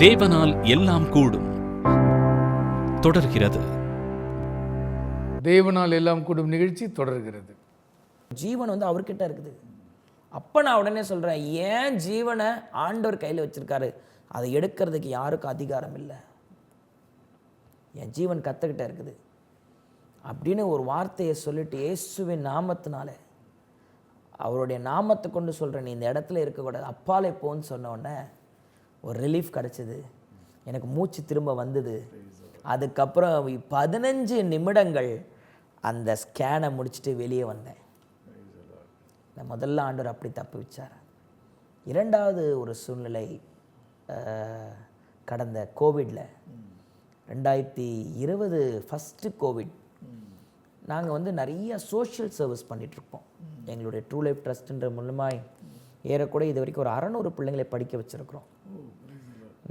தேவனால் எல்லாம் கூடும் தொடர்கிறது. தேவனால் எல்லாம் கூடும் நிகழ்ச்சி தொடர்கிறது. ஜீவன் அவர்கிட்ட இருக்குது. அப்போ நான் உடனே சொல்கிறேன், ஏன் ஜீவனை ஆண்டவர் கையில் வச்சுருக்காரு, அதை எடுக்கிறதுக்கு யாருக்கும் அதிகாரம் இல்லை. என் ஜீவன் கற்றுக்கிட்ட இருக்குது அப்படின்னு ஒரு வார்த்தையை சொல்லிட்டு இயேசுவின் நாமத்தினால, அவருடைய நாமத்தை கொண்டு சொல்கிறேன், நீ இந்த இடத்துல இருக்கக்கூடாது, அப்பாலே போன்னு சொன்னோடனே ஒரு ரிலீஃப் கிடச்சிது. எனக்கு மூச்சு திரும்ப வந்தது. அதுக்கப்புறம் 15 நிமிடங்கள் அந்த ஸ்கேனை முடிச்சுட்டு வெளியே வந்தேன். நான் முதல்ல ஆண்டவர் அப்படி தப்பு வச்சார். இரண்டாவது ஒரு சூழ்நிலை, கடந்த கோவிடில் 2020 ஃபஸ்ட்டு கோவிட், நாங்கள் நிறைய சோஷியல் சர்வீஸ் பண்ணிகிட்ருப்போம். எங்களுடைய ட்ரூ லைஃப் ட்ரஸ்ட்டுன்ற மூலமாக ஏறக்கூட இது வரைக்கும் ஒரு 600 பிள்ளைங்களை படிக்க வச்சுருக்குறோம்.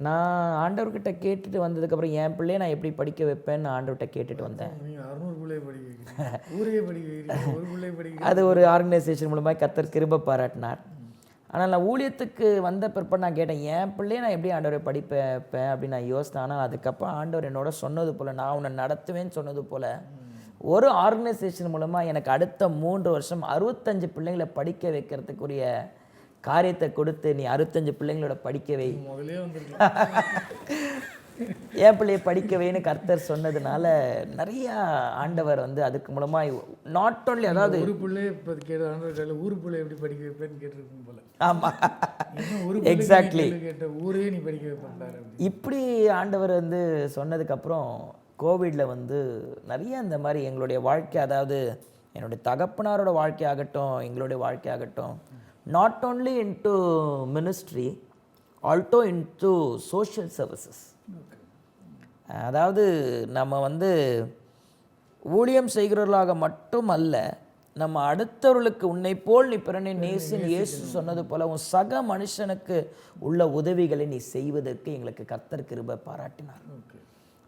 நான் ஆண்டவர்கிட்ட கேட்டுட்டு வந்ததுக்கப்புறம் என் பிள்ளையை நான் எப்படி படிக்க வைப்பேன்னு ஆண்டவர்கிட்ட கேட்டுட்டு வந்தேன். அது ஒரு ஆர்கனைசேஷன் மூலமாக கர்த்தர் கிருபை பாராட்டினார். ஆனால் நான் ஊழியத்துக்கு வந்த பிற்பாடு நான் கேட்டேன், என் பிள்ளையை நான் எப்படி ஆண்டவரை படிப்பேன் அப்படின்னு நான் யோசித்தேன். ஆனால் அதுக்கப்புறம் ஆண்டவர் என்னோட சொன்னது போல், நான் உன்னை நடத்துவேன்னு சொன்னது போல், ஒரு ஆர்கனைசேஷன் மூலமாக எனக்கு அடுத்த 3 வருஷம் 65 பிள்ளைங்களை படிக்க வைக்கிறதுக்குரிய காரியத்தை கொடுத்து, நீ 65 பிள்ளைங்களோட படிக்க வை, என் பிள்ளையை படிக்க வைன்னு கர்த்தர் சொன்னதுனால நிறைய ஆண்டவர் அதுக்கு மூலமாக நாட் ஓன்லி, அதாவது ஒரு பிள்ளை இப்போ கேட்ட ஊர் பிள்ளை எப்படி படிக்க வைப்பேன்னு கேட்டிருக்கும் போல. ஆமாம், எக்ஸாக்ட்லி, கேட்ட ஊரே நீ படிக்க வைப்பாரு. இப்படி ஆண்டவர் சொன்னதுக்கப்புறம் கோவிடில் நிறைய இந்த மாதிரி எங்களுடைய வாழ்க்கை, அதாவது என்னுடைய தகப்பனாரோட வாழ்க்கையாகட்டும், எங்களுடைய வாழ்க்கையாகட்டும், not only into ministry, also into social services. அதாவது நம்ம ஊழியம் செய்கிறவர்களாக மட்டும் அல்ல, நம்ம அடுத்தவர்களுக்கு உன்னை போல் நீ பிறனை நேசின்னு இயேசு சொன்னது போல உன் சக மனுஷனுக்கு உள்ள உதவிகளை நீ செய்வதற்கு எங்களுக்கு கர்த்தர் கிருபை பாராட்டினார்.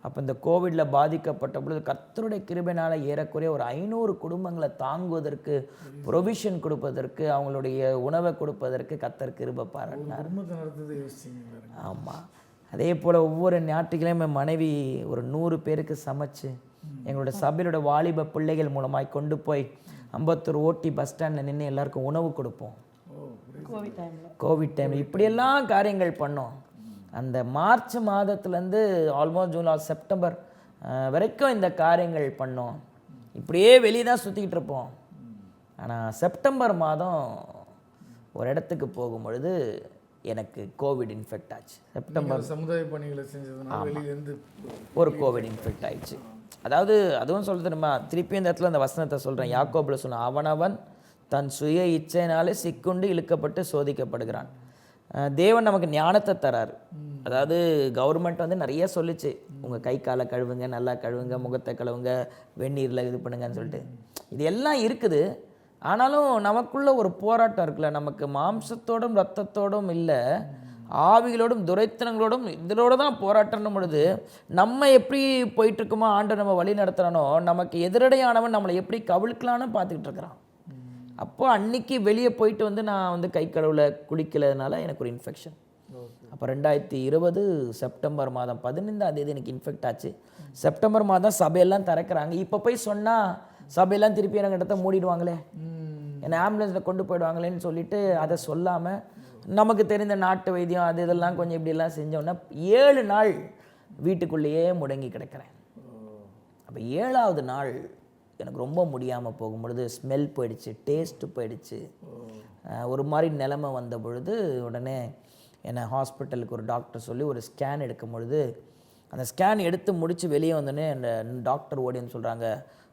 அப்போ இந்த கோவிடில் பாதிக்கப்பட்ட பொழுது கர்த்தருடைய கிருபையினால் ஏறக்குறைய ஒரு 500 குடும்பங்களை தாங்குவதற்கு, ப்ரொவிஷன் கொடுப்பதற்கு, அவங்களுடைய உணவை கொடுப்பதற்கு கர்த்தர் கிருபை பாராட்டினார். ஆமாம், அதே போல் ஒவ்வொரு ஞாயிற்றுக்கிழமை மனைவி ஒரு 100 பேருக்கு சமைச்சு எங்களோட சபையோட வாலிப பிள்ளைகள் மூலமாய் கொண்டு போய் அம்பத்தூர் ஓட்டி பஸ் ஸ்டாண்டில் நின்று எல்லாருக்கும் உணவு கொடுப்போம். கோவிட் டைமில் இப்படியெல்லாம் காரியங்கள் பண்ணோம். அந்த மார்ச் மாதத்துலேருந்து ஆல்மோஸ்ட் ஜூன் செப்டம்பர் வரைக்கும் இந்த காரியங்கள் பண்ணோம். இப்படியே வெளியே தான் சுற்றிக்கிட்டு இருப்போம். ஆனால் செப்டம்பர் மாதம் ஒரு இடத்துக்கு போகும்பொழுது எனக்கு கோவிட் இன்ஃபெக்ட் ஆச்சு. செப்டம்பர் சமுதாய பணிகளை செஞ்சது ஒரு கோவிட் இன்ஃபெக்ட் ஆயிடுச்சு. அதாவது அதுவும் சொல்ல தெரியுமா, திருப்பி இந்த இடத்துல அந்த வசனத்தை சொல்கிறேன், யாக்கோபில் சொன்ன, அவனவன் தன் சுய இச்சையினாலே சிக்குண்டு இழுக்கப்பட்டு சோதிக்கப்படுகிறான். தேவன் நமக்கு ஞானத்தை தராரு. அதாவது கவர்மெண்ட் நிறைய சொல்லிச்சு, உங்கள் கை காலை கழுவுங்க, நல்லா கழுவுங்க, முகத்தை கழுவுங்க, வெந்நீரில் இது பண்ணுங்கன்னு சொல்லிட்டு. இது எல்லாம் இருக்குது. ஆனாலும் நமக்குள்ள ஒரு போராட்டம் இருக்குல்ல, நமக்கு மாம்சத்தோடும் ரத்தத்தோடும் இல்லை, ஆவிகளோடும் துரைத்தனங்களோடும் இதோடு தான் போராட்டணும் பொழுது நம்ம எப்படி போயிட்டுருக்கோமோ, ஆண்டவர் நம்ம வழி நடத்துகிறானோ, நமக்கு எதிரடையானவன் நம்மளை எப்படி கவிழ்க்கலான்னு பார்த்துக்கிட்டு இருக்கிறான். அப்போது அன்றைக்கி வெளியே போயிட்டு நான் கை கழுவில் குளிக்கலதுனால எனக்கு ஒரு இன்ஃபெக்ஷன். அப்போ 2020 செப்டம்பர் மாதம் 15ஆம் தேதி எனக்கு இன்ஃபெக்ட் ஆச்சு. செப்டம்பர் மாதம் சபையெல்லாம் திறக்கிறாங்க. இப்போ போய் சொன்னால் சபையெல்லாம் திருப்பி எனக்கு இடத்த மூடிடுவாங்களே, என்னை ஆம்புலன்ஸில் கொண்டு போயிடுவாங்களேன்னு சொல்லிட்டு அதை சொல்லாமல் நமக்கு தெரிந்த நாட்டு வைத்தியம் அது இதெல்லாம் கொஞ்சம் இப்படிலாம் செஞ்சோன்னா 7 நாள் வீட்டுக்குள்ளேயே முடங்கி கிடக்கிறேன். அப்போ 7ஆவது நாள் எனக்கு ரொம்ப முடியாமல் போகும்பொழுது ஸ்மெல் போயிடுச்சு, டேஸ்ட்டு போயிடுச்சு, ஒரு மாதிரி நிலைமை வந்த பொழுது உடனே என்னை ஹாஸ்பிட்டலுக்கு ஒரு டாக்டர் சொல்லி ஒரு ஸ்கேன் எடுக்கும் பொழுது, அந்த ஸ்கேன் எடுத்து முடித்து வெளியே வந்தோடனே அந்த டாக்டர் ஓடின்னு சொல்கிறாங்க,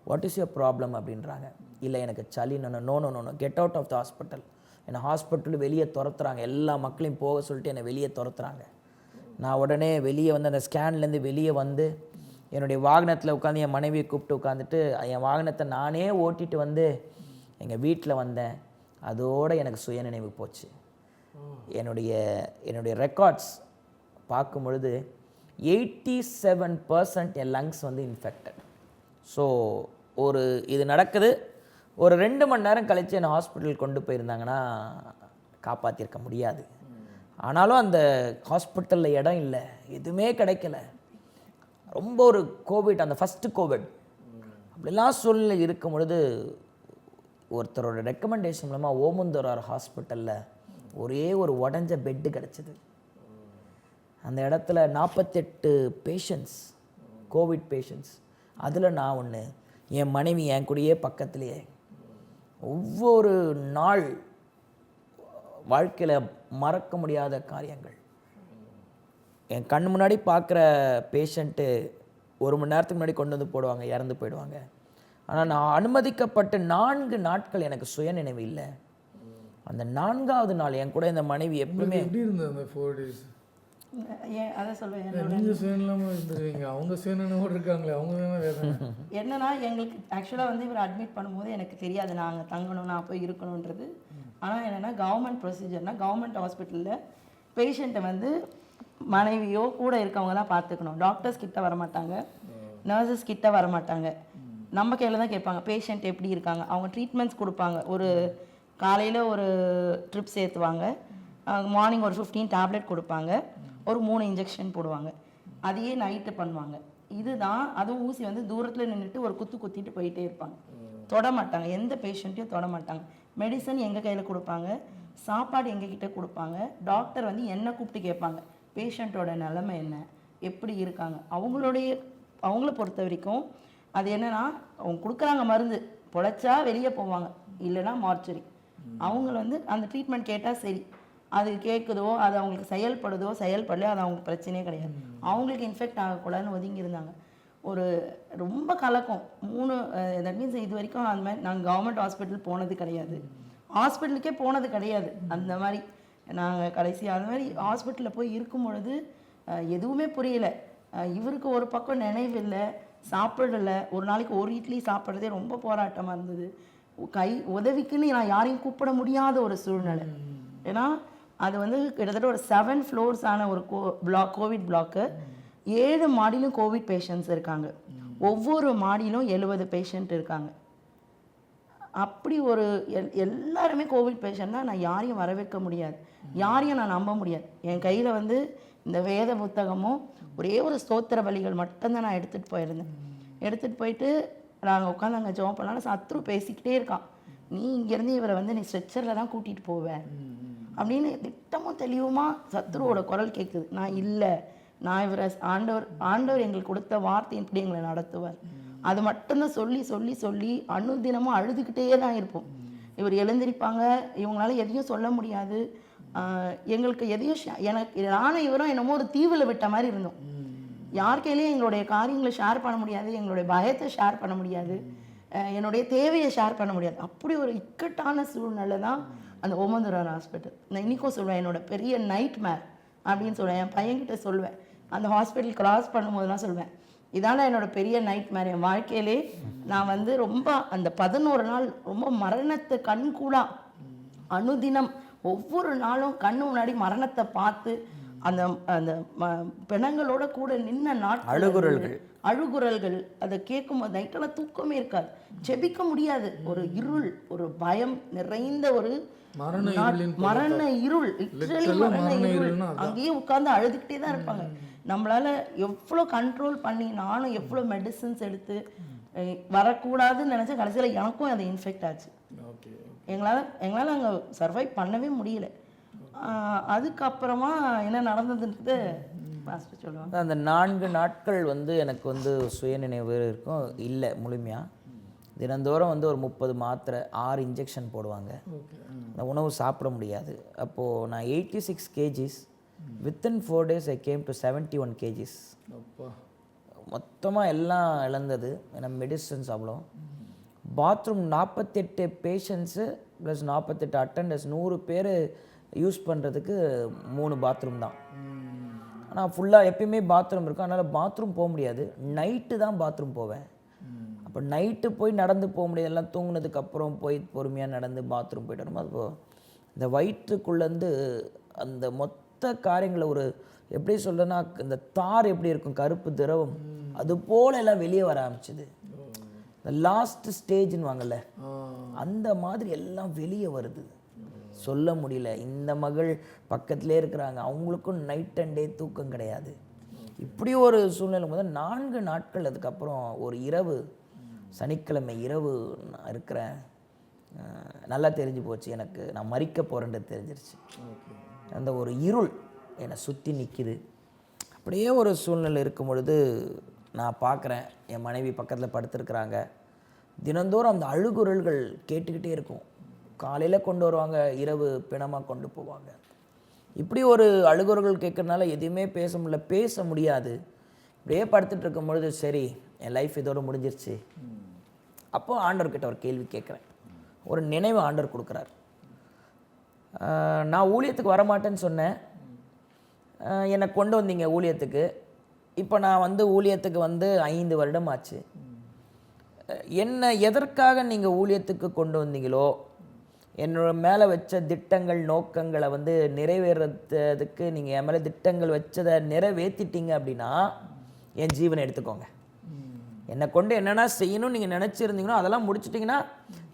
வாட் இஸ் யுவர் ப்ராப்ளம் அப்படின்றாங்க. இல்லை எனக்கு சளி. No, get out of the hospital. என்னை ஹாஸ்பிட்டல் வெளியே துரத்துறாங்க. எல்லா மக்களையும் போக சொல்லிட்டு என்னை வெளியே துரத்துறாங்க. நான் உடனே வெளியே அந்த ஸ்கேன்லேருந்து வெளியே என்னுடைய வாகனத்தில் உட்காந்து என் மனைவியை கூப்பிட்டு உட்காந்துட்டு என் வாகனத்தை நானே ஓட்டிகிட்டு எங்கள் வீட்டில் வந்தேன். அதோடு எனக்கு சுயநினைவு போச்சு. என்னுடைய ரெக்கார்ட்ஸ் பார்க்கும் பொழுது 87% என் லங்ஸ் இன்ஃபெக்டட். ஸோ இது நடக்குது. ஒரு 2 மணி நேரம் கழித்து என்னை ஹாஸ்பிட்டல் கொண்டு போயிருந்தாங்கன்னா காப்பாற்றிருக்க முடியாது. ஆனாலும் அந்த ஹாஸ்பிட்டலில் இடம் இல்லை, எதுவுமே கிடைக்கல. ரொம்ப ஒரு கோவிட், அந்த ஃபஸ்ட்டு கோவிட் அப்படிலாம் சூழ்நிலை இருக்கும் பொழுது ஒருத்தரோட ரெக்கமெண்டேஷன் மூலமாக ஓமந்தூரார் ஹாஸ்பிட்டலில் ஒரே ஒரு உடஞ்ச பெட்டு கிடச்சிது. அந்த இடத்துல 48 பேஷண்ட்ஸ், கோவிட் பேஷண்ட்ஸ். அதில் நான் ஒன்று, என் மனைவி என் கூடயே பக்கத்துலேயே. ஒவ்வொரு நாள் வாழ்க்கையில் மறக்க முடியாத காரியங்கள். என் கண் முன்னாடி பார்க்குற பேஷண்ட்டு 1 மணி நேரத்துக்கு முன்னாடி கொண்டு வந்து போடுவாங்க, இறந்து போயிடுவாங்க. ஆனால் நான் அனுமதிக்கப்பட்ட 4 நாட்கள் எனக்கு சுயநினைவு இல்லை. அந்த 4ஆவது நாள் என் கூட இந்த மனைவி எப்பவுமே எப்படி இருந்தது அந்த 4 days? அதை சொல்லுவேன். நீங்கள் சுயநலமாக இருந்துருவீங்க, அவங்க சுயநலமோடு இருக்காங்களே, அவங்க தானே வேதனை. என்னன்னா எங்களுக்கு ஆக்சுவலாக வந்து இவர் அட்மிட் பண்ணும்போது எனக்கு தெரியாது நாங்கள் தங்கணும், நான் போய் இருக்கணுன்றது. ஆனால் என்னென்னா கவர்மெண்ட் ப்ரொசீஜர்னால் கவர்மெண்ட் ஹாஸ்பிட்டலில் பேஷண்ட்டை வந்து மனைவியோ கூட இருக்கவங்க தான் பார்த்துக்கணும். டாக்டர்ஸ் கிட்ட வரமாட்டாங்க, நர்சஸ் கிட்ட வரமாட்டாங்க. நம்ம கையில் தான் கேட்பாங்க பேஷண்ட் எப்படி இருக்காங்க. அவங்க ட்ரீட்மெண்ட்ஸ் கொடுப்பாங்க. ஒரு காலையில் ஒரு ட்ரிப்ஸ் ஏற்றுவாங்க, மார்னிங் ஒரு 15 டேப்லெட் கொடுப்பாங்க, ஒரு 3 இன்ஜெக்ஷன் போடுவாங்க. அதையே நைட்டு பண்ணுவாங்க. இதுதான், அதுவும் ஊசி வந்து தூரத்தில் நின்றுட்டு ஒரு குத்திட்டு போயிட்டே இருப்பாங்க. தொட மாட்டாங்க, எந்த பேஷண்ட்டையும் தொட மாட்டாங்க. மெடிசன் எங்கள் கையில் கொடுப்பாங்க, சாப்பாடு எங்ககிட்ட கொடுப்பாங்க. டாக்டர் வந்து என்ன கூப்பிட்டு கேட்பாங்க பேஷண்ட்டோட நிலைமை என்ன, எப்படி இருக்காங்க. அவங்கள பொறுத்த வரைக்கும் அது என்னன்னா, அவங்க கொடுக்குறாங்க மருந்து, பொழைச்சா வெளியே போவாங்க, இல்லைன்னா மார்ச்சரி. அவங்க வந்து அந்த ட்ரீட்மெண்ட் கேட்டால் சரி, அது கேட்குதோ, அது அவங்களுக்கு செயல்படலையோ அது அவங்களுக்கு பிரச்சனையே கிடையாது. அவங்களுக்கு இன்ஃபெக்ட் ஆகக்கூடாதுன்னு ஒதுங்கி இருந்தாங்க. ஒரு ரொம்ப கலக்கம். 3 தட் மீன்ஸ் இது வரைக்கும் அந்த மாதிரி நாங்கள் கவர்மெண்ட் ஹாஸ்பிட்டல் போனது கிடையாது, ஹாஸ்பிட்டலுக்கே போனது கிடையாது. அந்த மாதிரி நாங்கள் கடைசியாக அந்த மாதிரி ஹாஸ்பிட்டலில் போய் இருக்கும் பொழுது எதுவுமே புரியல. இவருக்கு ஒரு பக்கம் நினைவு இல்லை, சாப்பிடலை. ஒரு நாளைக்கு ஒரு இட்லி சாப்பிட்றதே ரொம்ப போராட்டமாக இருந்தது. உதவிக்குன்னு நான் யாரையும் கூப்பிட முடியாத ஒரு சூழ்நிலை. ஏன்னா அது வந்து கிட்டத்தட்ட ஒரு 7 ஃப்ளோர்ஸான ஒரு கோவிட் பிளாக்கு. 7 மாடியிலும் கோவிட் பேஷண்ட்ஸ் இருக்காங்க. ஒவ்வொரு மாடியிலும் 70 பேஷண்ட் இருக்காங்க. அப்படி ஒரு எல்லாருமே கோவிட் பேஷண்ட் தான். நான் யாரையும் வர வைக்க முடியாது, யாரையும் நான் நம்ப முடியாது. என் கையில் வந்து இந்த வேத புத்தகமும் ஒரே ஒரு ஸ்தோத்திர பலிகள் மட்டும்தான் நான் எடுத்துகிட்டு போயிருந்தேன். எடுத்துகிட்டு போயிட்டு நாங்கள் உட்காந்து அங்கே ஜெபம் பண்ணாலும் சத்ரு பேசிக்கிட்டே இருக்கான், நீ இங்கேருந்து இவரை வந்து நீ ஸ்ட்ரெச்சரில் தான் கூட்டிகிட்டு போவேன் அப்படின்னு திட்டமும் தெளிவுமா சத்ருவோட குரல் கேட்குது. நான் இல்லை, நான் இவரை ஆண்டவர் எங்களுக்கு கொடுத்த வார்த்தை இப்படி எங்களை நடத்துவார். அது மட்டும்தான் சொல்லி சொல்லி சொல்லி அனுதினமும் அழுதுகிட்டே தான் இருப்போம். இவர் எழுந்திருப்பாங்க, இவங்களால எதையும் சொல்ல முடியாது, எங்களுக்கு எதையும் எனக்கு நானும் இவரும் என்னமோ ஒரு தீவில் விட்ட மாதிரி இருந்தோம். யார் கையிலையும் எங்களுடைய காரியங்களை ஷேர் பண்ண முடியாது, எங்களுடைய பயத்தை ஷேர் பண்ண முடியாது, என்னுடைய தேவையை ஷேர் பண்ண முடியாது. அப்படி ஒரு இக்கட்டான சூழ்நிலை தான் அந்த ஓமந்தூரார் ஹாஸ்பிட்டல். நான் இன்றைக்கும் சொல்லுவேன், என்னோட பெரிய நைட் மேர் அப்படின்னு சொல்லுவேன். என் பையன்கிட்ட சொல்லுவேன், அந்த ஹாஸ்பிட்டல் கிராஸ் பண்ணும்போதுலாம் சொல்லுவேன், இதான என்னோட பெரிய நைட் மேர். என் வாழ்க்கையிலே நான் வந்து ரொம்ப அந்த 11 நாள் ரொம்ப மரணத்தை கண்கூடா அனுதினம் ஒவ்வொரு நாளும் கண்ணு முன்னாடி மரணத்தை பார்த்து அந்த அந்த பிணங்களோட கூட நின்ன அழுகுரல்கள் அதை கேட்கும்போது நைட்டெல்லாம் தூக்கமே இருக்காது, ஜெபிக்க முடியாது. ஒரு இருள், ஒரு பயம் நிறைந்த ஒரு மரண இருள், அங்கேயே உட்கார்ந்து அழுதுகிட்டே தான் இருப்பாங்க. நம்மளால எவ்வளோ கண்ட்ரோல் பண்ணி நானும் எவ்வளோ மெடிசன்ஸ் எடுத்து வரக்கூடாதுன்னு நினச்சா கடைசியில் எனக்கும் அது இன்ஃபெக்ட் ஆச்சு. எங்களால் அங்கே சர்வைவ் பண்ணவே முடியல. அதுக்கப்புறமா என்ன நடந்ததுன்றது பாஸ்டர் சொல்லுவாங்க. அந்த 4 நாட்கள் வந்து எனக்கு வந்து சுயநினைவு இருக்கும் இல்லை முழுமையாக. தினந்தோறும் வந்து ஒரு 30 மாத்திரை 6 இன்ஜெக்ஷன் போடுவாங்க. நான் உணவு சாப்பிட முடியாது. அப்போது நான் 86 kgs, within 4 days I came to 71 kgs. மொத்தமாக எல்லாம் இழந்தது. ஏன்னா மெடிசன்ஸ் அவ்வளோ. பாத்ரூம் 48 பேஷண்ட்ஸு ப்ளஸ் 48 அட்டண்டர்ஸ், 100 பேர் யூஸ் பண்ணுறதுக்கு 3 பாத்ரூம் தான். ஆனால் ஃபுல்லாக எப்பயுமே பாத்ரூம் இருக்கும், அதனால் பாத்ரூம் போக முடியாது. நைட்டு தான் பாத்ரூம் போவேன். அப்போ நைட்டு போய் நடந்து போக முடியாது, எல்லாம் தூங்கினதுக்கப்புறம் போய் பொறுமையாக நடந்து பாத்ரூம் போய்ட்டு வரும்போது அப்போது இந்த வயிற்றுக்குள்ளேருந்து அந்த மொத்த காரியங்களை ஒரு எப்படி சொல்கிறேன்னா, இந்த தார் எப்படி இருக்கும் கருப்பு திரவம், அது போல் எல்லாம் வெளியே வர ஆரம்பிச்சுது. இந்த லாஸ்ட் ஸ்டேஜ்னு வாங்கல, அந்த மாதிரி எல்லாம் வெளியே வருது. சொல்ல முடியல. இந்த மகள் பக்கத்திலே இருக்கிறாங்க, அவங்களுக்கும் நைட் அண்ட் டே தூக்கம் கிடையாது. இப்படி ஒரு சூழ்நிலை போது 4 நாட்கள் அதுக்கப்புறம் ஒரு இரவு, சனிக்கிழமை இரவு நான் இருக்கிறேன். நல்லா தெரிஞ்சு போச்சு எனக்கு, நான் மறிக்க போகிறேன்றது தெரிஞ்சிருச்சு. அந்த ஒரு இருள் என்னை சுற்றி நிற்கிது. அப்படியே ஒரு சூழ்நிலை இருக்கும் பொழுது நான் பார்க்குறேன், என் மனைவி பக்கத்தில் படுத்துருக்குறாங்க. தினந்தோறும் அந்த அழுகுரல்கள் கேட்டுக்கிட்டே இருக்கும். காலையில் கொண்டு வருவாங்க, இரவு பிணமாக கொண்டு போவாங்க. இப்படி ஒரு அழுகுரல்கள் கேட்கறதுனால எதுவுமே பேச முடியாது. இப்படியே படுத்துட்டு இருக்கும் பொழுது சரி, என் லைஃப் இதோடு முடிஞ்சிருச்சு. அப்போது ஆண்டவர்கிட்ட ஒரு கேள்வி கேட்குறேன். ஒரு நினைவு ஆண்டவர் கொடுக்குறார். நான் ஊழியத்துக்கு வரமாட்டேன்னு சொன்னேன், என்னை கொண்டு வந்தீங்க ஊழியத்துக்கு. இப்போ நான் ஊழியத்துக்கு 5 வருடம் ஆச்சு. என்னை எதற்காக நீங்கள் ஊழியத்துக்கு கொண்டு வந்தீங்களோ, என்னோட மேலே வச்ச திட்டங்கள் நோக்கங்களை நிறைவேறதுக்கு நீங்கள் என் மேலே திட்டங்கள் வச்சதை நிறைவேற்றிட்டீங்க அப்படின்னா என் ஜீவனை எடுத்துக்கோங்க. என்னை கொண்டு என்னென்னா செய்யணும்னு நீங்கள் நினச்சிருந்தீங்கன்னா அதெல்லாம் முடிச்சிட்டிங்கன்னா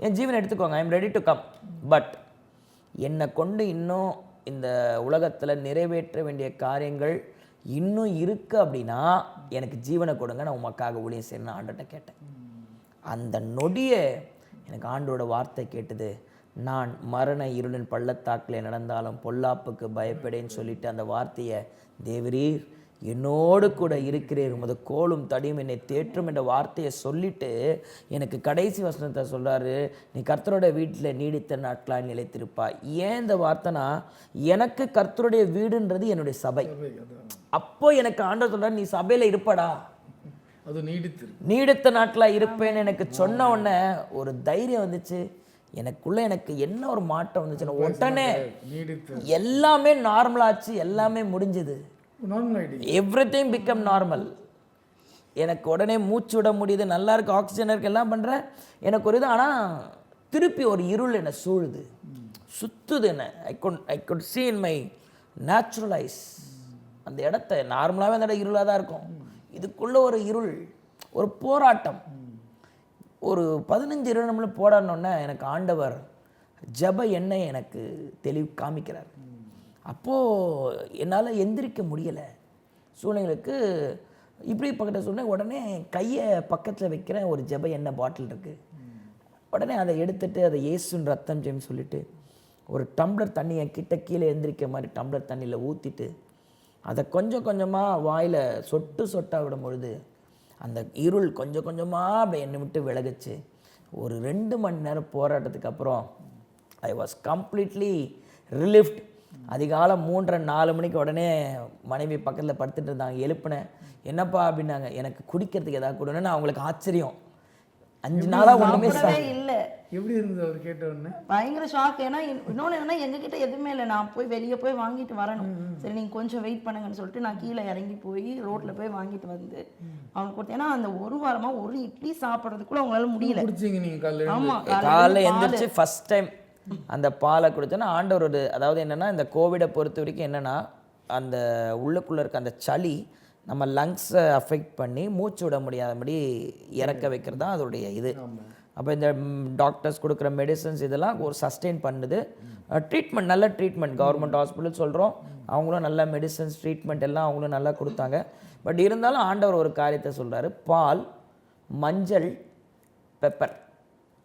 என் ஜீவனை எடுத்துக்கோங்க. I am ready to come. But என்னை கொண்டு இன்னும் இந்த உலகத்தில் நிறைவேற்ற வேண்டிய காரியங்கள் இன்னும் இருக்குது அப்படின்னா எனக்கு ஜீவனை கொடுங்க, நான் உமக்காக ஊழியம் செய்யணும்னு ஆண்டவர்கிட்ட கேட்டேன். அந்த நொடியே எனக்கு ஆண்டோட வார்த்தை கேட்டது. நான் மரண இருளின் பள்ளத்தாக்கில் நடந்தாலும் பொல்லாப்புக்கு பயப்படேன்னு சொல்லிட்டு அந்த வார்த்தையை, தேவரீர் என்னோடு கூட இருக்கிறீர், உமது கோலும் தடியும் என்னை தேற்றும் என்ற வார்த்தையை சொல்லிட்டு எனக்கு கடைசி வசனத்தை சொல்கிறாரு, நீ கர்த்தரோட வீட்டில் நீடித்த நாட்களாக நிலைத்திருப்பாய். ஏன் இந்த வார்த்தைனா, எனக்கு கர்த்தருடைய வீடுன்றது என்னுடைய சபை. அப்போ எனக்கு ஆண்டவர் சொல்கிறார், நீ சபையில் இருப்படா, அது நீடித்த நாட்களாக இருப்பேன்னு எனக்கு சொன்ன உடனே ஒரு தைரியம் வந்துச்சு எனக்குள்ள. எனக்கு என்ன ஒரு மாற்றம் வந்துச்சுன்னா, உடனே எல்லாமே நார்மலாச்சு, எல்லாமே முடிஞ்சுது. Everything become normal. எனக்கு உடனே மூச்சு விட முடியுது, நல்லா இருக்கு, ஆக்சிஜன் இருக்கு, எல்லாம் பண்ணுறேன். எனக்கு ஒரு இது. ஆனால் திருப்பி ஒரு இருள் என்னை சூழுது, சுற்றுது என்ன. I could see in my natural eyes. அந்த இடத்த நார்மலாகவே அந்த இடம் இருளாக தான் இருக்கும். இதுக்குள்ளே ஒரு இருள், ஒரு போராட்டம். ஒரு 15-20 நிமிடம் போராடணுன்னே எனக்கு ஆண்டவர் ஜப எண்ணெய் எனக்கு தெளிவு காமிக்கிறார். அப்போது என்னால் எந்திரிக்க முடியலை. சூழ்நிலைக்கு இப்படி பக்கத்தில் சொன்னேன். உடனே கையை பக்கத்தில் வைக்கிறேன், ஒரு ஜப எண்ணெய் பாட்டில் இருக்குது. உடனே அதை எடுத்துகிட்டு அதை இயேசுவின் ரத்தம் ஜெயம் சொல்லிவிட்டு ஒரு டம்ளர் தண்ணியை கிட்ட கீழே எந்திரிக்க மாதிரி டம்ளர் தண்ணியில் ஊற்றிட்டு அதை கொஞ்சம் கொஞ்சமாக வாயில் சொட்டாக விடும் பொழுது அந்த இருள் கொஞ்சம் கொஞ்சமாக அப்படி என்னை விட்டு விலகுச்சு. ஒரு 2 மணி நேரம் போராட்டத்துக்கு அப்புறம் ஐ வாஸ் கம்ப்ளீட்லி ரிலீஃப்ட். அதிகாலம் 3-4 மணிக்கு உடனே மனைவி பக்கத்தில் படுத்துட்டு இருந்தாங்க. எழுப்பினேன், என்னப்பா அப்படின்னாங்க. எனக்கு குடிக்கிறதுக்கு ஏதாவது கொடுன்னு. நான் அவங்களுக்கு ஆச்சரியம், 5 நாளாக ஒன்றுமே இல்லை. எப்படி இருந்தது அவர் கேட்ட உடனே? பயங்கர ஷாக். ஏன்னா இன்னொன்று என்னன்னா, எங்ககிட்ட எதுவுமே இல்லை. நான் போய் வெளியே போய் வாங்கிட்டு வரணும். சரி நீங்கள் கொஞ்சம் வெயிட் பண்ணுங்கன்னு சொல்லிட்டு நான் கீழே இறங்கி போய் ரோட்டில் போய் வாங்கிட்டு வந்து அவனுக்கு கொடுத்தேன். ஏன்னா அந்த ஒரு வாரமாக ஒரு இட்லி சாப்பிட்றதுக்குள்ள அவங்களால முடியல. குடிச்சிங்க நீங்கள் காலையில்? ஆமாம், காலைல எந்திரிச்சு ஃபஸ்ட் டைம் அந்த பாலை குடித்தோன்னா ஆண்டவர் ஒரு, அதாவது என்னென்னா இந்த கோவிடை பொறுத்த வரைக்கும் என்னென்னா, அந்த உள்ளுக்குள்ளே இருக்க அந்த சளி நம்ம லங்ஸை அஃபெக்ட் பண்ணி மூச்சு விட முடியாதபடி இறக்க வைக்கிறது தான் அதோடைய இது. அப்போ இந்த டாக்டர்ஸ் கொடுக்குற மெடிசன்ஸ் இதெல்லாம் ஒரு சஸ்டெயின் பண்ணுது. ட்ரீட்மெண்ட், நல்ல ட்ரீட்மெண்ட் கவர்மெண்ட் ஹாஸ்பிட்டல் சொல்கிறோம், அவங்களும் நல்ல மெடிசன்ஸ் ட்ரீட்மெண்ட் எல்லாம் அவங்களும் நல்லா கொடுத்தாங்க. பட் இருந்தாலும் ஆண்டவர் ஒரு காரியத்தை சொல்கிறாரு, பால், மஞ்சள், பெப்பர்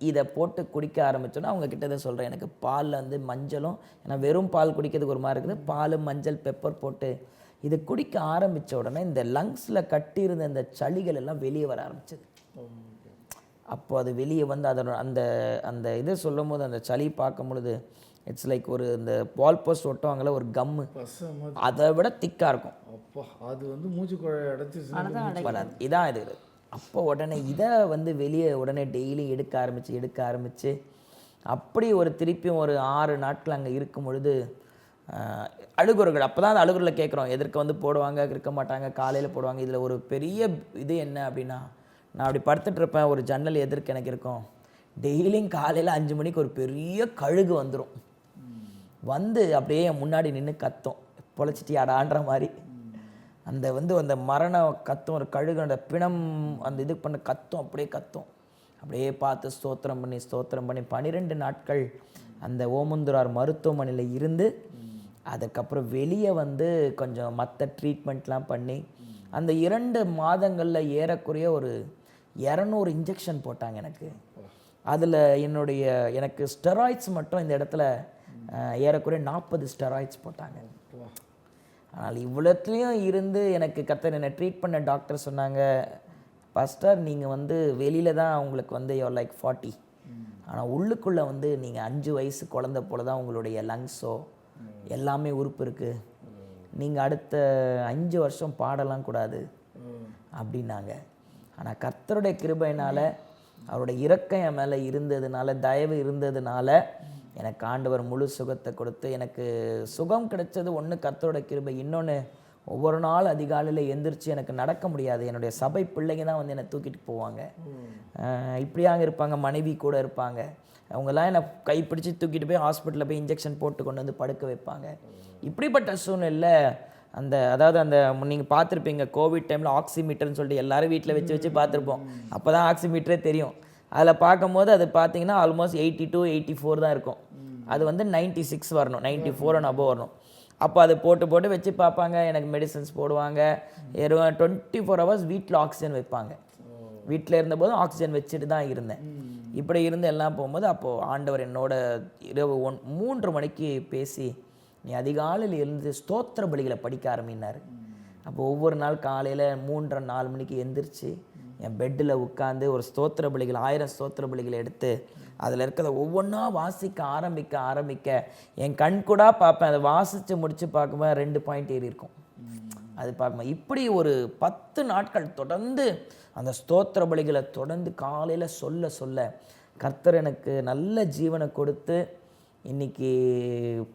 இதை போட்டு குடிக்க ஆரம்பிச்சோன்னா அவங்க கிட்டதை சொல்கிறேன். எனக்கு பாலில் மஞ்சளும், ஏன்னா வெறும் பால் குடிக்கிறதுக்கு ஒரு மாதிரி இருக்குது, பால், மஞ்சள், பெப்பர் போட்டு இதை குடிக்க ஆரம்பித்த உடனே இந்த லங்ஸில் கட்டியிருந்த இந்த சளிகள் எல்லாம் வெளியே வர ஆரம்பிச்சது. அப்போ அது வெளியே அதோட அந்த அந்த இதை சொல்லும் போது அந்த சளி பார்க்கும் பொழுது இட்ஸ் லைக் ஒரு இந்த பால் போஸ்ட் ஒட்டுவாங்கள ஒரு கம்மு, அதை விட திக்காக இருக்கும். அப்போ அது மூச்சு குழாய் அடைச்சி இதான் இது. அப்போ உடனே இதை வெளியே உடனே டெய்லி எடுக்க ஆரம்பித்து அப்படி ஒரு திருப்பியும் ஒரு 6 நாட்கள் அங்கே இருக்கும் பொழுது அழுகுறர்கள். அப்போ தான் அந்த அழுகுறில் கேட்குறோம், எதற்கு போடுவாங்க, இருக்க மாட்டாங்க, காலையில் போடுவாங்க. இதில் ஒரு பெரிய இது என்ன அப்படின்னா, நான் அப்படி படுத்துட்ருப்பேன், ஒரு ஜன்னல் எதிர்க்கு எனக்கு இருக்கும். டெய்லியும் காலையில் 5 மணிக்கு ஒரு பெரிய கழுகு வந்துடும். அப்படியே முன்னாடி நின்று கத்தும், பொழைச்சிட்டியாடான்ற மாதிரி. அந்த அந்த மரண கத்தும், ஒரு கழுகு அந்த பிணம் அந்த இது பண்ண கத்தும், அப்படியே கத்தும். அப்படியே பார்த்து ஸ்தோத்திரம் பண்ணி 12 நாட்கள் அந்த ஓமந்தூரார் மருத்துவமனையில் இருந்து அதுக்கப்புறம் வெளியே வந்து கொஞ்சம் மற்ற ட்ரீட்மெண்ட்லாம் பண்ணி அந்த 2 மாதங்களில் ஏறக்குறைய ஒரு 200 இன்ஜெக்ஷன் போட்டாங்க எனக்கு. அதில் எனக்கு ஸ்டெராய்ட்ஸ் மட்டும் இந்த இடத்துல ஏறக்குறைய 40 ஸ்டெராய்ட்ஸ் போட்டாங்க. ஆனால் இவ்வளோத்துலேயும் இருந்து எனக்கு கர்த்தர் என்னை ட்ரீட் பண்ண டாக்டர் சொன்னாங்க, பாஸ்டர் நீங்கள் வந்து வெளியில் தான் உங்களுக்கு வந்து யோர் லைக் 40, ஆனால் உள்ளுக்குள்ளே வந்து நீங்கள் 5 வயசு குழந்தை போல தான் உங்களுடைய லங்ஸோ எல்லாமே உறுப்பு இருக்குது, நீங்கள் அடுத்த 5 வருஷம் பாடலாம் கூடாது அப்படின்னாங்க. ஆனால் கர்த்தருடைய கிருபையினால் அவருடைய இரக்கம் என் மேலே இருந்ததுனால, தயவு இருந்ததுனால எனக்கு ஆண்டவர் முழு சுகத்தை கொடுத்து எனக்கு சுகம் கிடைச்சது. ஒன்று கர்த்தரோட கிருபை, இன்னொன்று ஒவ்வொரு நாள் அதிகாலையில் எந்திரிச்சு எனக்கு நடக்க முடியாது, என்னுடைய சபை பிள்ளைங்க தான் வந்து என்னை தூக்கிட்டு போவாங்க. இப்படியாங்க இருப்பாங்க, மனைவி கூட இருப்பாங்க, அவங்கெல்லாம் என்னை கைப்பிடிச்சு தூக்கிட்டு போய் ஹாஸ்பிட்டலில் போய் இன்ஜெக்ஷன் போட்டு கொண்டு வந்து படுக்க வைப்பாங்க. இப்படிப்பட்ட சூழ்நிலையில் அதாவது நீங்கள் பார்த்துருப்பீங்க கோவிட் டைமில் ஆக்சிமீட்டர்னு சொல்லிட்டு எல்லாரும் வீட்டில் வச்சு பார்த்துருப்போம். அப்போ தான் ஆக்சிமீட்டரே தெரியும். அதில் பார்க்கும்போது அது பார்த்தீங்கன்னா ஆல்மோஸ்ட் 82, 84 தான் இருக்கும். அது வந்து 96 வரணும், 94 and above வரணும். அப்போ அது போட்டு வச்சு பார்ப்பாங்க, எனக்கு மெடிசன்ஸ் போடுவாங்க. 24 hours வீட்டில் ஆக்சிஜன் வைப்பாங்க. வீட்டில் இருந்தபோதும் ஆக்சிஜன் வச்சுட்டு தான் இருந்தேன். இப்படி இருந்து எல்லாம் போகும்போது அப்போது ஆண்டவர் என்னோட இரவு 3 மணிக்கு பேசி, நீ அதிகாலையில் எழுந்து ஸ்தோத்திர பலிகளை படிக்க ஆரம்பினார். அப்போ ஒவ்வொரு நாள் காலையில் 3, 4 மணிக்கு எந்திரிச்சு என் பெட்டில் உட்காந்து ஒரு ஸ்தோத்திர பலிகள் 1000 ஸ்தோத்திர பலிகளை எடுத்து அதில் இருக்கிறத ஒவ்வொன்றா வாசிக்க ஆரம்பிக்க என் கண் கூட பார்ப்பேன். அதை வாசித்து முடித்து பார்க்கும்போது 2 பாயிண்ட் ஏறி இருக்கும். அது பார்க்கும்போது இப்படி ஒரு 10 நாட்கள் தொடர்ந்து அந்த ஸ்தோத்திர பலிகளை தொடர்ந்து காலையில் சொல்ல கர்த்தர் எனக்கு நல்ல ஜீவனை கொடுத்து இன்றைக்கி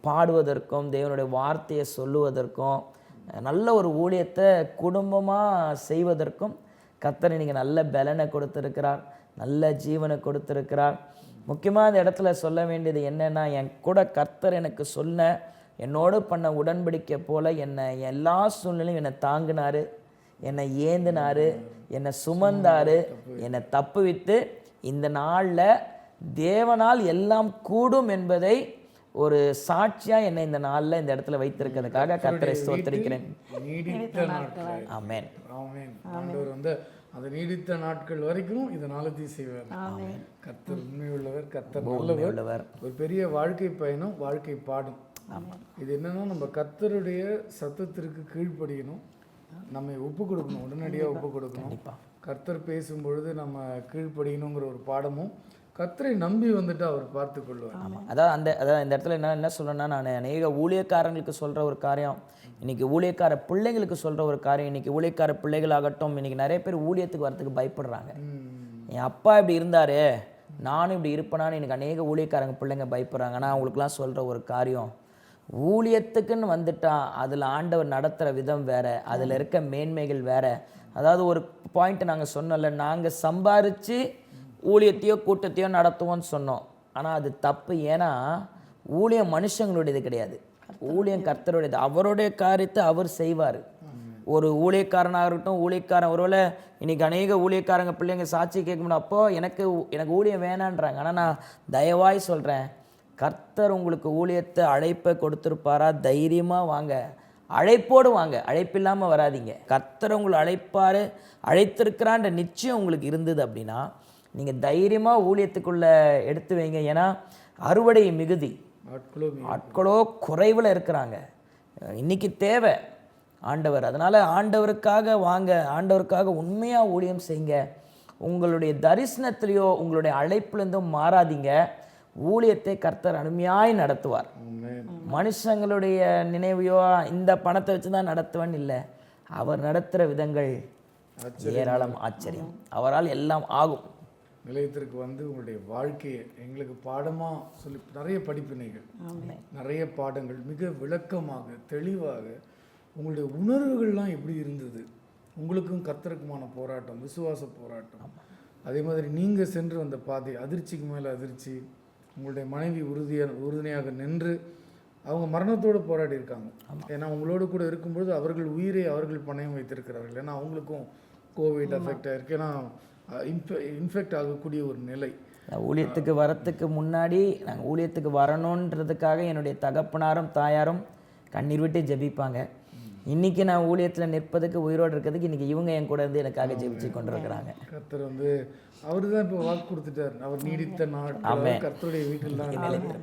பாடுவதற்கும் தேவனுடைய வார்த்தையை சொல்லுவதற்கும் நல்ல ஒரு ஊழியத்தை குடும்பமாக செய்வதற்கும் கர்த்தர் இன்றைக்கி நல்ல பலனை கொடுத்துருக்கிறார், நல்ல ஜீவனை கொடுத்துருக்கிறார். முக்கியமாக இந்த இடத்துல சொல்ல வேண்டியது என்னென்னா, என் கூட கர்த்தர் எனக்கு சொன்ன என்னோடு பண்ண உடன்படிக்கை போல் என்னை எல்லா சூழ்நிலையும் என்னை தாங்கினார், என்னை ஏந்தினார், என்னை சுமந்தார், என்னை தப்புவித்து இந்த நாளில் தேவனால் எல்லாம் கூடும் என்பதை ஒரு சாட்சியாக என்னை இந்த நாளில் இந்த இடத்துல வைத்திருக்கிறதுக்காக கர்த்தரை ஸ்தோத்திரிக்கிறேன். ஆமென். ஆண்டவர் வந்து அந்த நீடித்த நாட்கள் வரைக்கும் இதை நாளத்தி செய்வார். கர்த்தர் உண்மையுள்ளவர், கர்த்தர் நல்லவர். ஒரு பெரிய வாழ்க்கை பயணம், வாழ்க்கை பாடம். இது என்னன்னா, நம்ம கர்த்தருடைய சத்தத்திற்கு கீழ்ப்படியணும், நம்ம ஒப்பு கொடுக்கணும், உடனடியாக ஒப்பு கொடுக்கணும். கர்த்தர் பேசும் பொழுது நம்ம கீழ்ப்படியணுங்கிற ஒரு பாடமும் கர்த்தரை நம்பி வந்துட்டு அவர் பார்த்து கொள்வார். அதாவது இந்த இடத்துல என்ன சொல்லணும்னா, நான் அநேக ஊழியக்காரங்களுக்கு சொல்கிற ஒரு காரியம், இன்றைக்கி ஊழியக்கார பிள்ளைங்களுக்கு சொல்கிற ஒரு காரியம், இன்றைக்கி ஊழியக்கார பிள்ளைகளாகட்டும், இன்றைக்கி நிறைய பேர் ஊழியத்துக்கு வரத்துக்கு பயப்படுறாங்க. என் அப்பா இப்படி இருந்தார், நானும் இப்படி இருப்பேனான்னு எனக்கு அநேக ஊழியக்காரங்க பிள்ளைங்க பயப்படுறாங்க. ஆனால் அவங்களுக்குலாம் சொல்கிற ஒரு காரியம், ஊழியத்துக்குன்னு வந்துட்டா அதில் ஆண்டவர் நடத்துகிற விதம் வேறு, அதில் இருக்க மேன்மைகள் வேறு. அதாவது ஒரு பாயிண்ட் நாங்கள் சொன்னோம்ல, நாங்கள் சம்பாரித்து ஊழியத்தையோ கூட்டத்தையோ நடத்துவோம்னு சொன்னோம். ஆனால் அது தப்பு. ஏன்னா ஊழியம் மனுஷங்களுடையது கிடையாது, ஊழியம் கர்த்தருடையது. அவருடைய காரியத்தை அவர் செய்வார். ஒரு ஊழியக்காரனாக இருக்கட்டும், ஊழியக்காரன் ஒருவேளை இன்றைக்கி அநேக ஊழியக்காரங்க பிள்ளைங்க சாட்சி கேட்க முடியும், அப்போது எனக்கு ஊழியம் வேணான்றாங்க. ஆனால் நான் தயவாய் சொல்கிறேன், கர்த்தர் உங்களுக்கு ஊழியத்தை அழைப்பை கொடுத்துருப்பாரா, தைரியமாக வாங்க, அழைப்போடு வாங்க, அழைப்பில்லாமல் வராதிங்க. கர்த்தர் உங்களை அழைப்பார், அழைத்திருக்கிறான்ற நிச்சயம் உங்களுக்கு இருந்தது அப்படின்னா நீங்கள் தைரியமாக ஊழியத்துக்குள்ளே எடுத்து வைங்க. ஏன்னா அறுவடை மிகுதி, ஆட்களோ குறைவில் இருக்கிறாங்க. இன்றைக்கி தேவை ஆண்டவர். அதனால் ஆண்டவருக்காக வாங்க, ஆண்டவருக்காக உண்மையாக ஊழியம் செய்யுங்க. உங்களுடைய தரிசனத்திலேயோ உங்களுடைய அழைப்புலேருந்தும் மாறாதீங்க. ஊழியத்தை கர்த்தர் அருமையாய் நடத்துவார். மனுஷங்களுடைய நினைவையோ இந்த பணத்தை வச்சு தான் நடத்துவேன்னு இல்லை, அவர் நடத்துகிற விதங்கள் ஏராளம், ஆச்சரியம். அவரால் எல்லாம் ஆகும். நிலையத்திற்கு வந்து உங்களுடைய வாழ்க்கையை எங்களுக்கு பாடமாக சொல்லி நிறைய படிப்பினைகள், நிறைய பாடங்கள், மிக விளக்கமாக தெளிவாக உங்களுடைய உணர்வுகள்லாம் எப்படி இருந்தது, உங்களுக்கும் கர்த்தருக்குமான போராட்டம், விசுவாச போராட்டம், அதே மாதிரி நீங்கள் சென்று வந்த பாதை, அதிர்ச்சிக்கு மேலே அதிர்ச்சி, உங்களுடைய மனைவி உறுதுணையாக நின்று அவங்க மரணத்தோடு போராடி இருக்காங்க. ஏன்னா உங்களோடு கூட இருக்கும்பொழுது அவர்கள் உயிரை அவர்கள் பணயம் வைத்திருக்கிறார்கள். ஏன்னா அவங்களுக்கும் கோவிட் அஃபெக்ட் ஆகிருக்கு, ஏன்னா இன்ஃபெக்ட் ஆகக்கூடிய ஒரு நிலை. நான் ஊழியத்துக்கு வரத்துக்கு முன்னாடி நாங்கள் ஊழியத்துக்கு வரணுன்றதுக்காக என்னுடைய தகப்பனாரும் தாயாரும் கண்ணீர் விட்டு ஜெபிப்பாங்க. இன்றைக்கி நான் ஊழியத்தில் நிற்பதுக்கு உயிரோடு இருக்கிறதுக்கு இன்றைக்கி இவங்க என் கூட இருந்து எனக்காக ஜெபிச்சு கொண்டு இருக்கிறாங்க. கர்த்தர் வந்து அவர் தான் இப்போ வாக்கு கொடுத்துட்டார். அவர் நீடித்த நாட்கள் கர்த்தருடைய வீட்டில் தான்.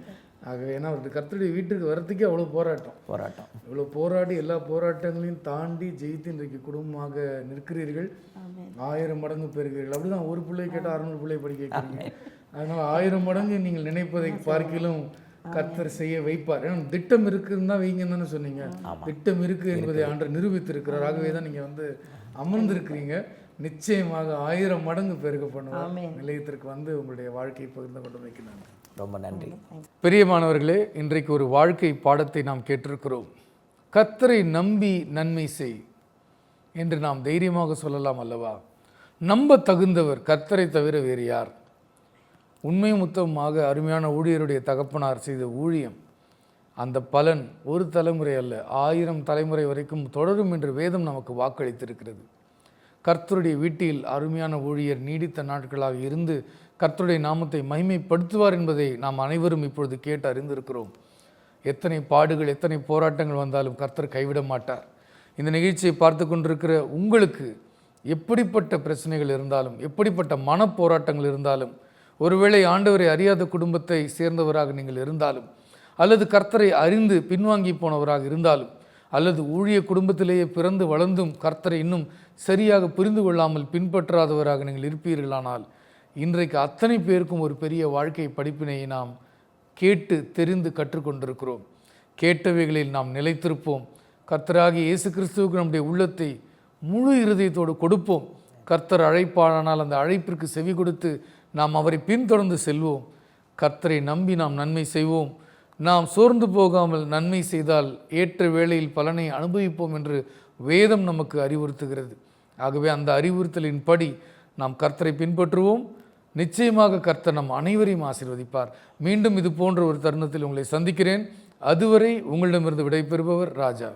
ஆகவே ஏன்னா அவர் கர்த்தருடைய வீட்டுக்கு வர்றதுக்கே அவ்வளோ போராட்டம் இவ்வளோ போராடி எல்லா போராட்டங்களையும் தாண்டி ஜெயித்து இன்றைக்கு குடும்பமாக நிற்கிறீர்கள். 1000 மடங்கு பெறுகிறீர்கள். அப்படிதான் ஒரு பிள்ளை கேட்டால் 600 பிள்ளை படிக்க வைக்கிறீங்க. அதனால் 1000 மடங்கு நீங்கள் நினைப்பதை பார்க்கிலும் கர்த்தர் செய்ய வைப்பார். ஏன்னா திட்டம் இருக்குன்னு தான் வைங்கன்னு தானே சொன்னீங்க. திட்டம் இருக்கு என்பதை ஆண்டவர் நிரூபித்திருக்கிறார். ஆகவே தான் நீங்கள் வந்து அமர்ந்திருக்கிறீங்க. நிச்சயமாக 1000 மடங்கு பெருக பண்ணுவார். நிலையத்திற்கு வந்து உங்களுடைய வாழ்க்கையை பகிர்ந்து கொண்டு வைக்கிறாங்க. ரொம்ப நன்றி. பிரியமானவர்களே, இன்றைக்கு ஒரு வாழ்க்கை பாடத்தை நாம் கேட்டிருக்கிறோம். கர்த்தரை நம்பி நன்மை செய் என்று நாம் தைரியமாக சொல்லலாம் அல்லவா? நம்ப தகுந்தவர் கர்த்தரை தவிர வேறு யார்? உண்மை முத்தமாக அருமையான ஊழியருடைய தகப்பனார் செய்த ஊழியம், அந்த பலன் ஒரு தலைமுறை அல்ல 1000 தலைமுறை வரைக்கும் தொடரும் என்று வேதம் நமக்கு வாக்களித்திருக்கிறது. கர்த்தருடைய வீட்டில் அருமையான ஊழியர் நீடித்த நாட்களாக இருந்து கர்த்தருடைய நாமத்தை மகிமைப்படுத்துவார் என்பதை நாம் அனைவரும் இப்பொழுது கேட்டு அறிந்திருக்கிறோம். எத்தனை பாடுகள் எத்தனை போராட்டங்கள் வந்தாலும் கர்த்தர் கைவிட மாட்டார். இந்த நிகழ்ச்சியை பார்த்து கொண்டிருக்கிற உங்களுக்கு எப்படிப்பட்ட பிரச்சனைகள் இருந்தாலும், எப்படிப்பட்ட மனப்போராட்டங்கள் இருந்தாலும், ஒருவேளை ஆண்டவரை அறியாத குடும்பத்தை சேர்ந்தவராக நீங்கள் இருந்தாலும், அல்லது கர்த்தரை அறிந்து பின்வாங்கி போனவராக இருந்தாலும், அல்லது ஊழிய குடும்பத்திலேயே பிறந்து வளர்ந்தும் கர்த்தரை இன்னும் சரியாக புரிந்து கொள்ளாமல் பின்பற்றாதவராக நீங்கள் இருப்பீர்களானால், இன்றைக்கு அத்தனை பேருக்கும் ஒரு பெரிய வாழ்க்கை படிப்பினை நாம் கேட்டு தெரிந்து கற்றுக்கொண்டிருக்கிறோம். கேட்டவைகளில் நாம் நிலைத்திருப்போம். கர்த்தராகிய இயேசு கிறிஸ்துவுக்கு நம்முடைய உள்ளத்தை முழு இருதயத்தோடு கொடுப்போம். கர்த்தர் அழைப்பானால் அந்த அழைப்பிற்கு செவி கொடுத்து நாம் அவரை பின்தொடர்ந்து செல்வோம். கர்த்தரை நம்பி நாம் நன்மை செய்வோம். நாம் சோர்ந்து போகாமல் நன்மை செய்தால் ஏற்ற வேளையில் பலனை அனுபவிப்போம் என்று வேதம் நமக்கு அறிவுறுத்துகிறது. ஆகவே அந்த அறிவுறுத்தலின்படி நாம் கர்த்தரை பின்பற்றுவோம். நிச்சயமாக கர்த்தர் நம் அனைவரையும் ஆசீர்வதிப்பார். மீண்டும் இது போன்ற ஒரு தருணத்தில் உங்களை சந்திக்கிறேன். அதுவரை உங்களிடமிருந்து விடைபெறுபவர் ராஜா.